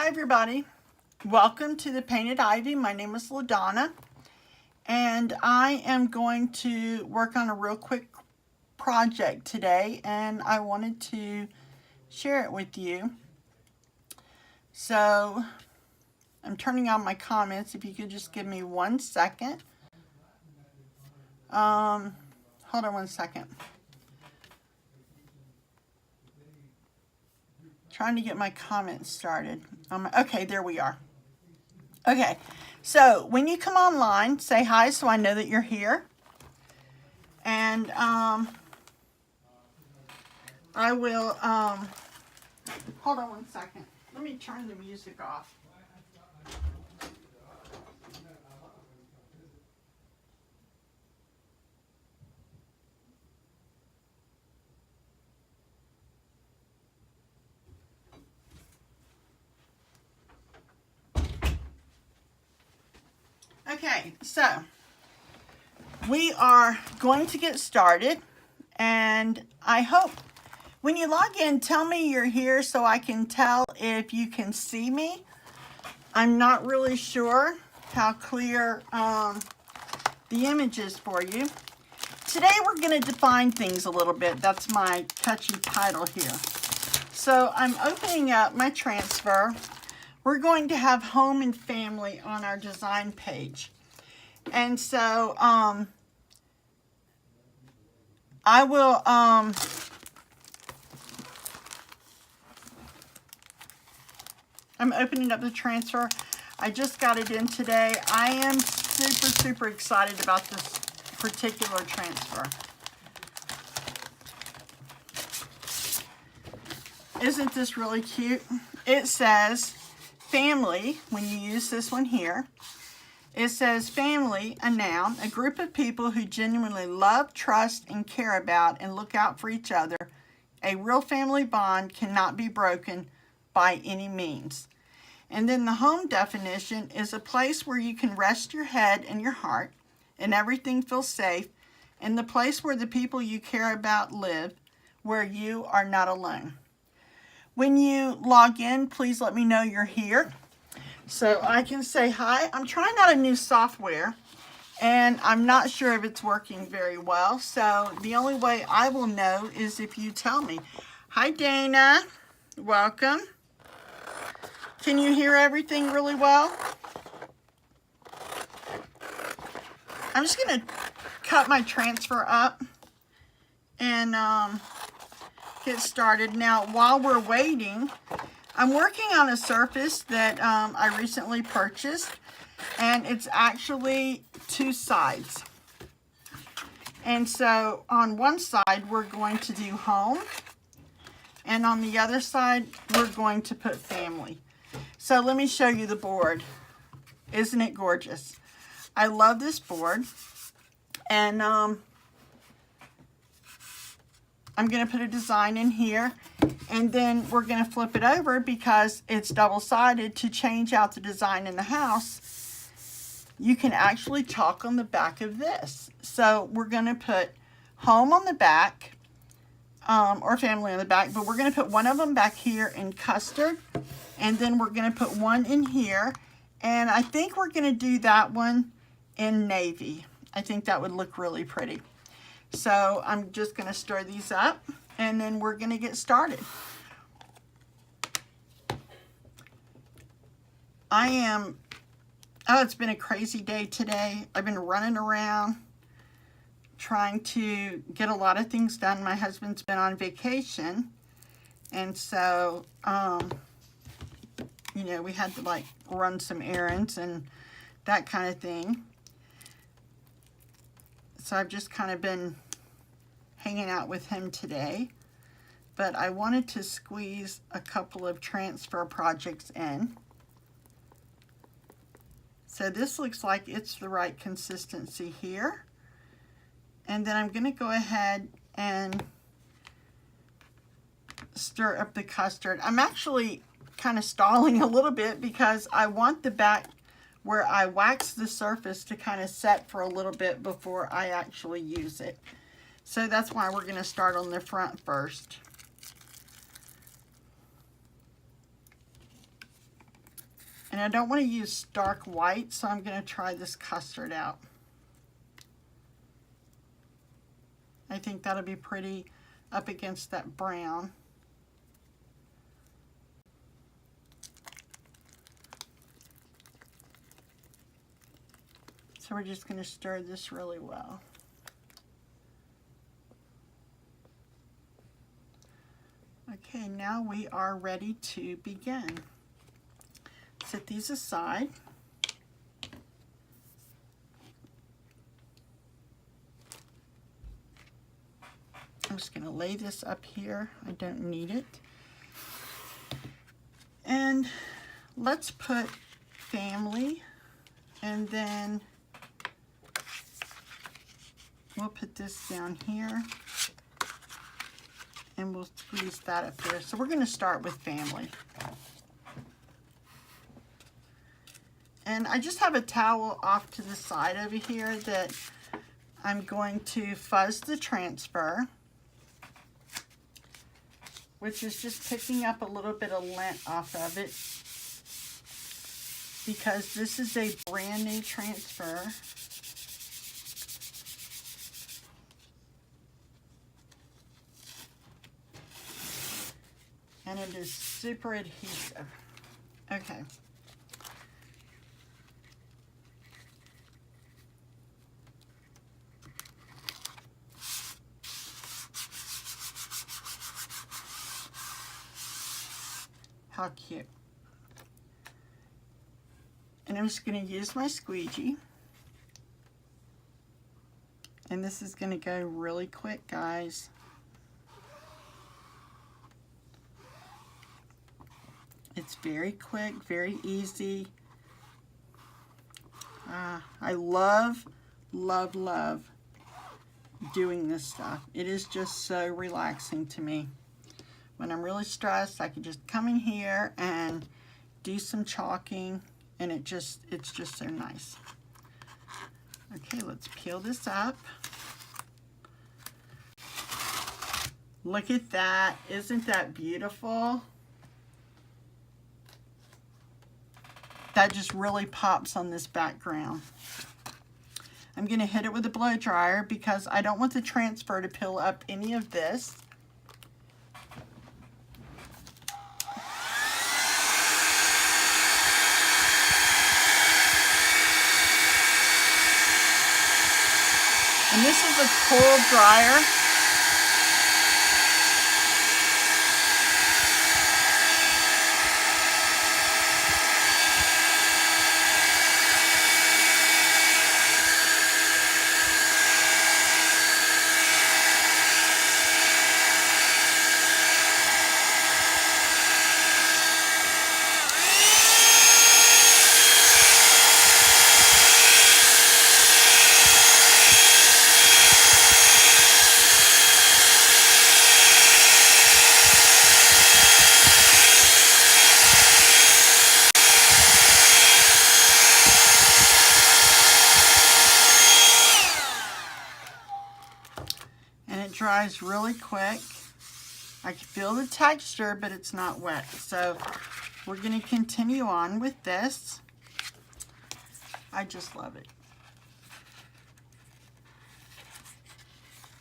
Hi everybody, welcome to the Painted Ivy. My name is LaDonna and I am going to work on a real quick project today and I wanted to share it with you. So I'm turning on my comments. If you could just give me 1 second. Hold on 1 second. Trying to get my comments started. Okay, there we are. Okay, so when you come online, say hi so I know that you're here. And I will, hold on 1 second. Let me turn the music off. Okay, so we are going to get started, and I hope when you log in, tell me you're here so I can tell if you can see me. I'm not really sure how clear the image is for you. Today we're going to define things a little bit. That's my catchy title here. So I'm opening up my transfer. We're going to have home and family on our design page. And so I will I'm opening up the transfer. I just got it in today. I am super excited about this particular transfer. Isn't this really cute? It says family, when you use this one here, it says family, a noun, a group of people who genuinely love, trust, and care about and look out for each other. A real family bond cannot be broken by any means. And then the home definition is a place where you can rest your head and your heart and everything feels safe, and the place where the people you care about live, where you are not alone. When you log in, please let me know you're here so I can say hi. I'm trying out a new software and I'm not sure if it's working very well. So the only way I will know is if you tell me. Hi Dana, welcome. Can you hear everything really well? I'm just gonna cut my transfer up and get started. Now, while we're waiting, I'm working on a surface that I recently purchased, and it's actually 2 sides. And so on one side, we're going to do home, and on the other side, we're going to put family. So let me show you the board. Isn't it gorgeous? I love this board, and I'm going to put a design in here, and then we're going to flip it over because it's double-sided to change out the design in the house. You can actually chalk on the back of this. So we're going to put home on the back, or family on the back, but we're going to put one of them back here in custard, and then we're going to put one in here, and I think we're going to do that one in navy. I think that would look really pretty. So I'm just going to stir these up, and then we're going to get started. It's been a crazy day today. I've been running around trying to get a lot of things done. My husband's been on vacation, and so, you know, we had to like run some errands and that kind of thing. So I've just kind of been hanging out with him today, but I wanted to squeeze a couple of transfer projects in. So this looks like it's the right consistency here. And then I'm going to go ahead and stir up the custard. I'm actually kind of stalling a little bit because I want the back where I wax the surface to kind of set for a little bit before I actually use it. So that's why we're going to start on the front first. And I don't want to use dark white, so I'm going to try this custard out. I think that'll be pretty up against that brown. So we're just going to stir this really well. Okay, now we are ready to begin. Set these aside. I'm just going to lay this up here. I don't need it. And let's put family, and then we'll put this down here, and we'll squeeze that up there. So we're going to start with family. And I just have a towel off to the side over here that I'm going to fuzz the transfer, which is just picking up a little bit of lint off of it, because this is a brand new transfer. And it is super adhesive. Okay. How cute. And I'm just going to use my squeegee. And this is going to go really quick, guys. It's very quick, very easy. I love, love, love doing this stuff. It is just so relaxing to me. When I'm really stressed, I can just come in here and do some chalking, and it's just so nice. Okay, let's peel this up. Look at that. Isn't that beautiful? That just really pops on this background. I'm going to hit it with a blow dryer because I don't want the transfer to peel up any of this. And this is a cold dryer. Dries really quick. I can feel the texture, but it's not wet. So we're going to continue on with this. I just love it.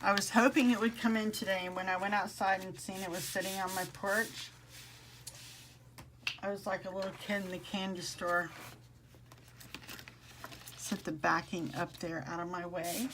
I was hoping it would come in today, and when I went outside and seen it was sitting on my porch, I was like a little kid in the candy store. Set the backing up there out of my way.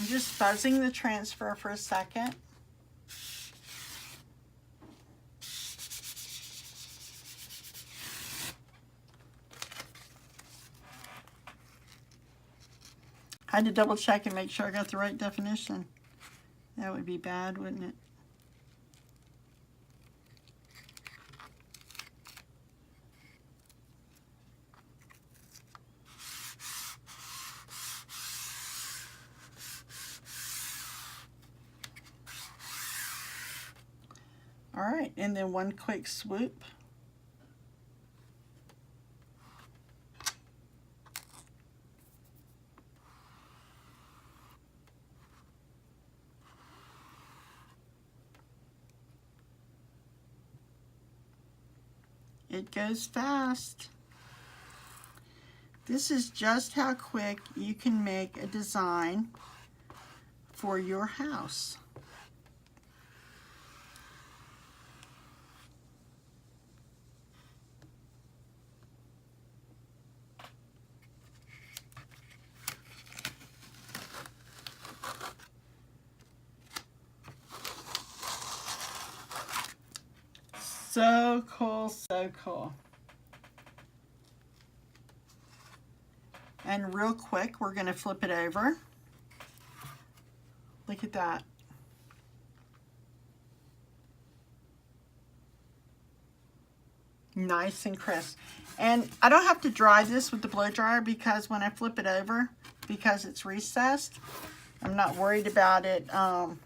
I'm just fuzzing the transfer for a second. I had to double check and make sure I got the right definition. That would be bad, wouldn't it? All right, and then one quick swoop. It goes fast. This is just how quick you can make a design for your house. So cool, so cool. And real quick, we're going to flip it over. Look at that. Nice and crisp. And I don't have to dry this with the blow dryer because when I flip it over, because it's recessed, I'm not worried about it. I'm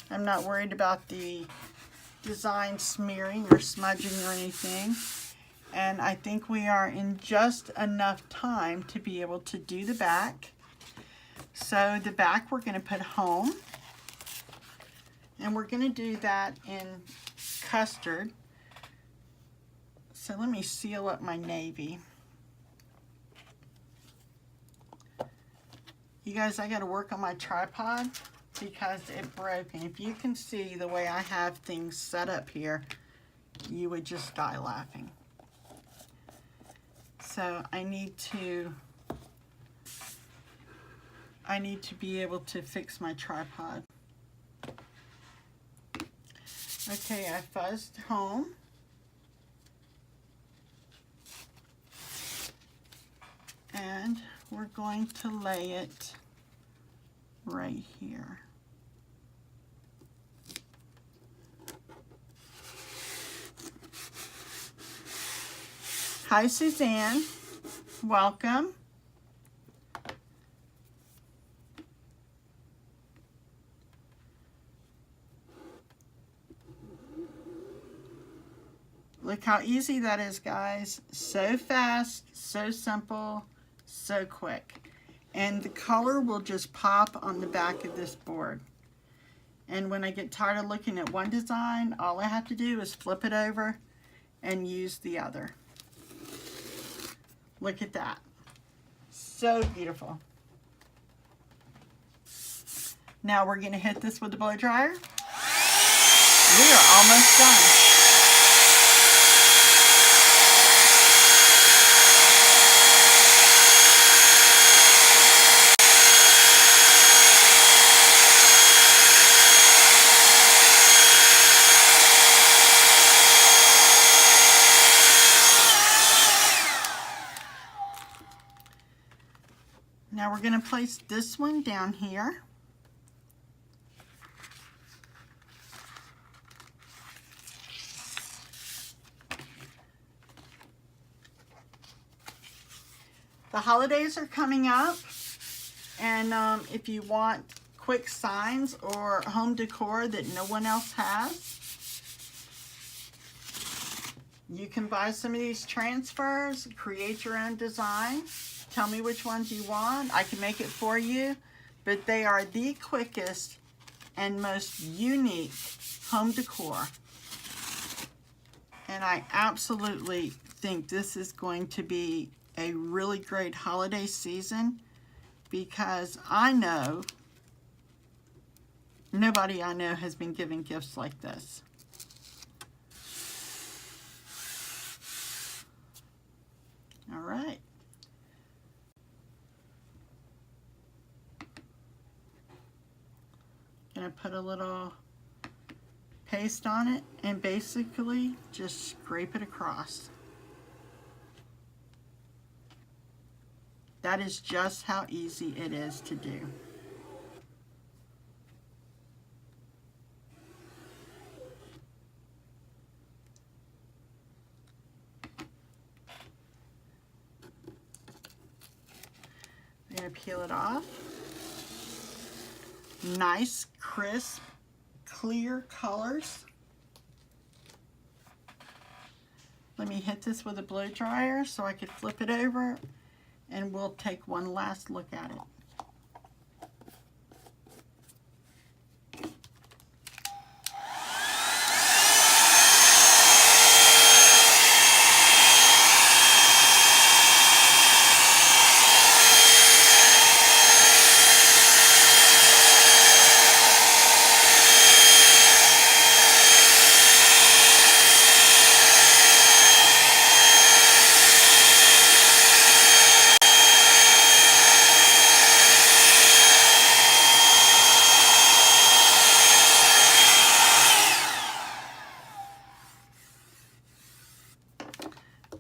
not worried about the design smearing or smudging or anything. And I think we are in just enough time to be able to do the back. So the back we're going to put home. And we're going to do that in custard. So let me seal up my navy. You guys, I got to work on my tripod because it broke. And if you can see the way I have things set up here, you would just die laughing. So I need to be able to fix my tripod. Okay, I fuzzed home. And we're going to lay it right here. Hi, Suzanne. Welcome. Look how easy that is, guys. So fast, so simple, so quick. And the color will just pop on the back of this board. And when I get tired of looking at one design, all I have to do is flip it over and use the other. Look at that. So beautiful. Now we're going to hit this with the blow dryer. We are almost done. Now we're going to place this one down here. The holidays are coming up, and if you want quick signs or home decor that no one else has, you can buy some of these transfers, create your own design. Tell me which ones you want. I can make it for you, but they are the quickest and most unique home decor. And I absolutely think this is going to be a really great holiday season because I know nobody I know has been giving gifts like this. All right. Gonna put a little paste on it and basically just scrape it across. That is just how easy it is to do. I'm gonna peel it off. Nice, crisp, clear colors. Let me hit this with a blow dryer so I could flip it over and we'll take one last look at it.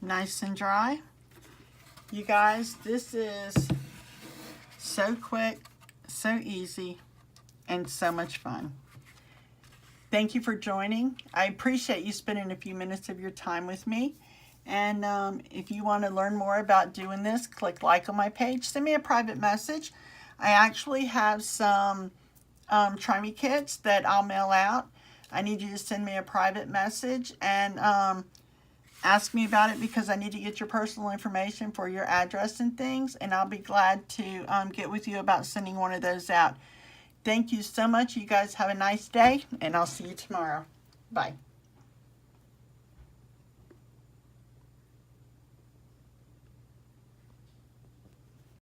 nice and dry. You guys, this is so quick, so easy, and so much fun. Thank you for joining. I appreciate you spending a few minutes of your time with me. And if you want to learn more about doing this, click like on my page. Send me a private message. I actually have some Try Me kits that I'll mail out. I need you to send me a private message and ask me about it, because I need to get your personal information for your address and things. And I'll be glad to get with you about sending one of those out. Thank you so much. You guys have a nice day, and I'll see you tomorrow. Bye.